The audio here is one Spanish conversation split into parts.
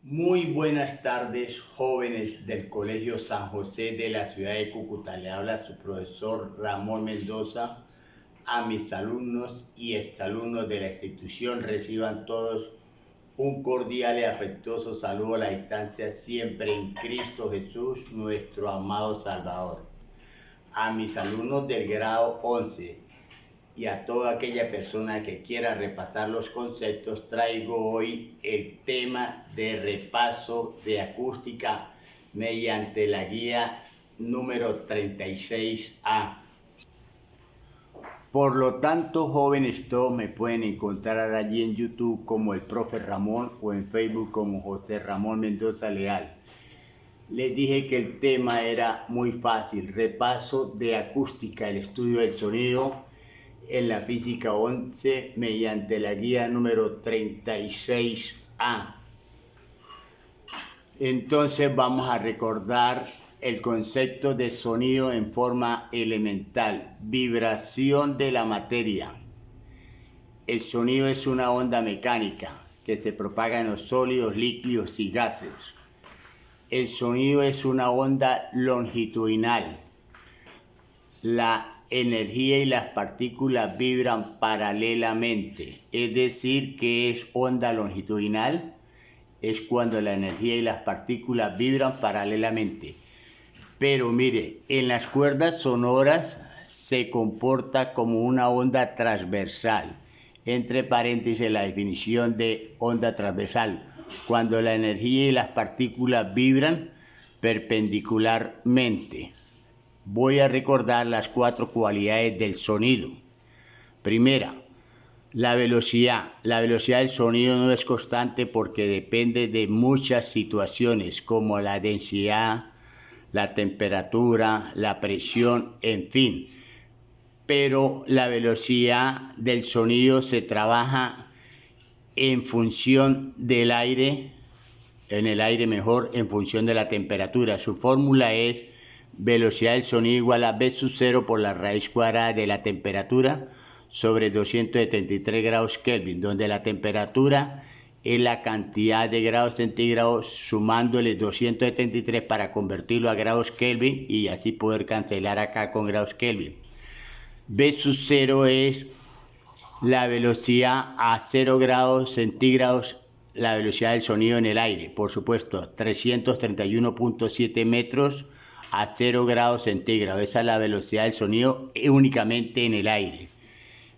Muy buenas tardes, jóvenes del Colegio San José de la ciudad de Cúcuta. Le habla su profesor Ramón Mendoza. A mis alumnos y exalumnos de la institución, reciban todos un cordial y afectuoso saludo a la distancia, siempre en Cristo Jesús, nuestro amado Salvador. A mis alumnos del grado 11 y a toda aquella persona que quiera repasar los conceptos, traigo hoy el tema de repaso de acústica mediante la guía número 36A. Por lo tanto, jóvenes, todos me pueden encontrar allí en YouTube como el profe Ramón o en Facebook como José Ramón Mendoza Leal. Les dije que el tema era muy fácil: repaso de acústica, el estudio del sonido en la física 11 mediante la guía número 36A. Entonces vamos a recordar el concepto de sonido en forma elemental: vibración de la materia. El sonido es una onda mecánica que se propaga en los sólidos, líquidos y gases. El sonido es una onda longitudinal. La energía y las partículas vibran paralelamente, es decir, que es onda longitudinal, es cuando la energía y las partículas vibran paralelamente. Pero mire, en las cuerdas sonoras se comporta como una onda transversal. Entre paréntesis, la definición de onda transversal: cuando la energía y las partículas vibran perpendicularmente. Voy a recordar las 4 cualidades del sonido. Primera, la velocidad. La velocidad del sonido no es constante porque depende de muchas situaciones como la densidad, la temperatura, la presión, en fin. Pero la velocidad del sonido se trabaja en función del aire, en función de la temperatura. Su fórmula es velocidad del sonido igual a V sub 0 por la raíz cuadrada de la temperatura sobre 273 grados Kelvin, donde la temperatura es la cantidad de grados centígrados sumándole 273 para convertirlo a grados Kelvin y así poder cancelar acá con grados Kelvin. V sub 0 es la velocidad a 0 grados centígrados, la velocidad del sonido en el aire, por supuesto, 331.7 metros a 0 grados centígrados. Esa es la velocidad del sonido únicamente en el aire.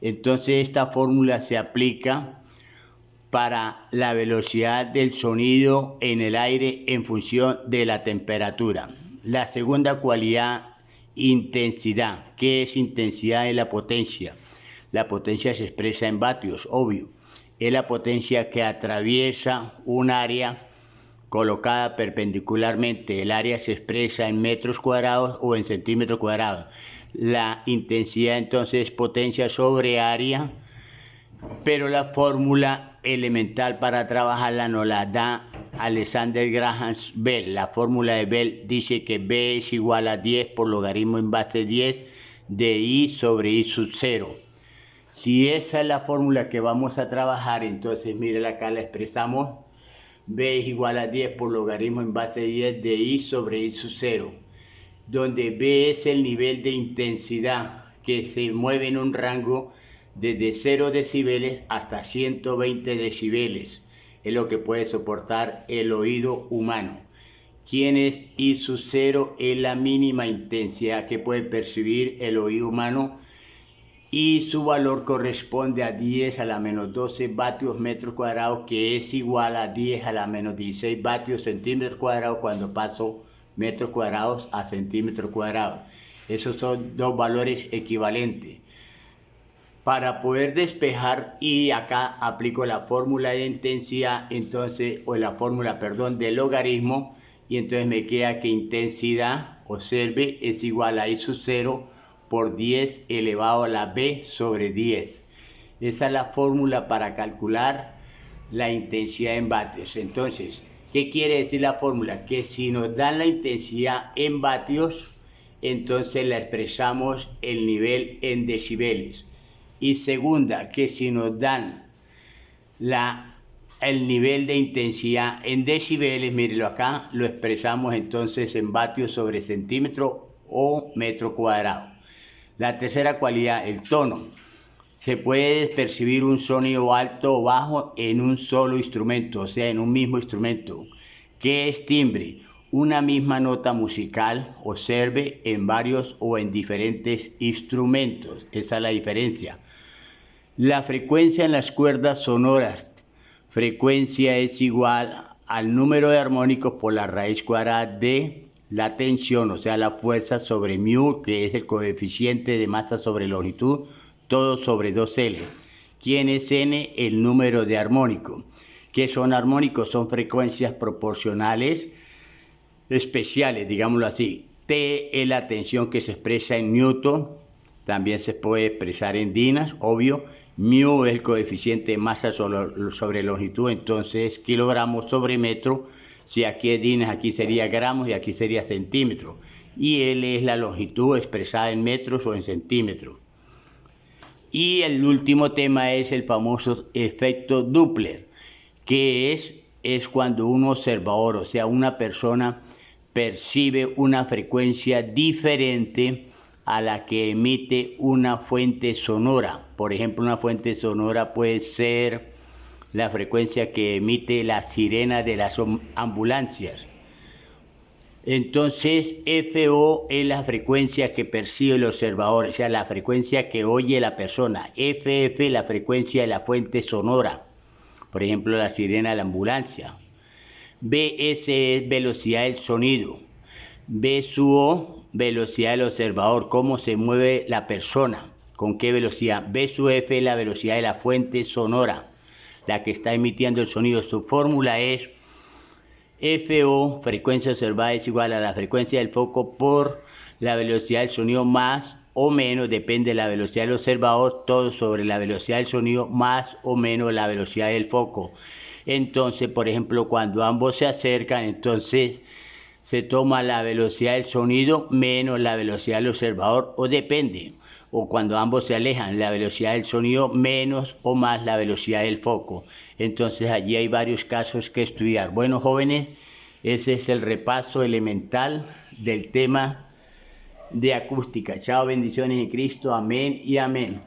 Entonces esta fórmula se aplica para la velocidad del sonido en el aire en función de la temperatura. La segunda cualidad, intensidad. ¿Qué es intensidad? Es la potencia. La potencia se expresa en vatios, obvio. Es la potencia que atraviesa un área colocada perpendicularmente. El área se expresa en metros cuadrados o en centímetros cuadrados. La intensidad entonces es potencia sobre área, pero la fórmula elemental para trabajarla nos la da Alexander Graham Bell. La fórmula de Bell dice que B es igual a 10 por logaritmo en base 10 de I sobre I sub 0. Si esa es la fórmula que vamos a trabajar, entonces mire acá la expresamos: B es igual a 10 por logaritmo en base 10 de I sobre I sub 0, donde B es el nivel de intensidad que se mueve en un rango desde 0 decibeles hasta 120 decibeles. Es lo que puede soportar el oído humano. ¿Quién es I sub 0? Es la mínima intensidad que puede percibir el oído humano y su valor corresponde a 10 a la menos 12 vatios metros cuadrados, que es igual a 10 a la menos 16 vatios centímetros cuadrados cuando paso metros cuadrados a centímetros cuadrados. Esos son dos valores equivalentes. Para poder despejar, y acá aplico la fórmula de intensidad, entonces, o la fórmula, perdón, de logaritmo, y entonces me queda que intensidad, observe, es igual a I sub 0 por 10 elevado a la B sobre 10. Esa es la fórmula para calcular la intensidad en vatios. Entonces, ¿qué quiere decir la fórmula? Que si nos dan la intensidad en vatios, entonces la expresamos el nivel en decibeles. Y segunda, que si nos dan la el nivel de intensidad en decibeles, mírenlo acá, lo expresamos entonces en vatios sobre centímetro o metro cuadrado. La tercera cualidad, el tono. Se puede percibir un sonido alto o bajo en un solo instrumento, o sea, en un mismo instrumento. ¿Qué es timbre? Una misma nota musical observe en varios o en diferentes instrumentos. Esa es la diferencia. La frecuencia en las cuerdas sonoras. Frecuencia es igual al número de armónicos por la raíz cuadrada de la tensión, o sea, la fuerza sobre mu, que es el coeficiente de masa sobre longitud, todo sobre 2L. ¿Quién es N? El número de armónicos. ¿Qué son armónicos? Son frecuencias proporcionales especiales, digámoslo así. T es la tensión que se expresa en newton, también se puede expresar en dinas, obvio. Mu es el coeficiente de masa sobre longitud, entonces kilogramos sobre metro. Si aquí es dinas, aquí sería gramos y aquí sería centímetro. Y L es la longitud expresada en metros o en centímetros. Y el último tema es el famoso efecto Doppler, que es cuando un observador, o sea, una persona, percibe una frecuencia diferente a la que emite una fuente sonora. Por ejemplo, una fuente sonora puede ser la frecuencia que emite la sirena de las ambulancias. Entonces, FO es la frecuencia que percibe el observador, o sea, la frecuencia que oye la persona. FF, la frecuencia de la fuente sonora. Por ejemplo, la sirena de la ambulancia. BS es velocidad del sonido. BSO, velocidad del observador, cómo se mueve la persona, con qué velocidad. BSF es la velocidad de la fuente sonora, la que está emitiendo el sonido. Su fórmula es FO, frecuencia observada, es igual a la frecuencia del foco por la velocidad del sonido más o menos, depende de la velocidad del observador, todo sobre la velocidad del sonido más o menos la velocidad del foco. Entonces, por ejemplo, cuando ambos se acercan, entonces se toma la velocidad del sonido menos la velocidad del observador, o depende. O cuando ambos se alejan, la velocidad del sonido menos o más la velocidad del foco. Entonces allí hay varios casos que estudiar. Bueno, jóvenes, ese es el repaso elemental del tema de acústica. Chao, bendiciones en Cristo. Amén y amén.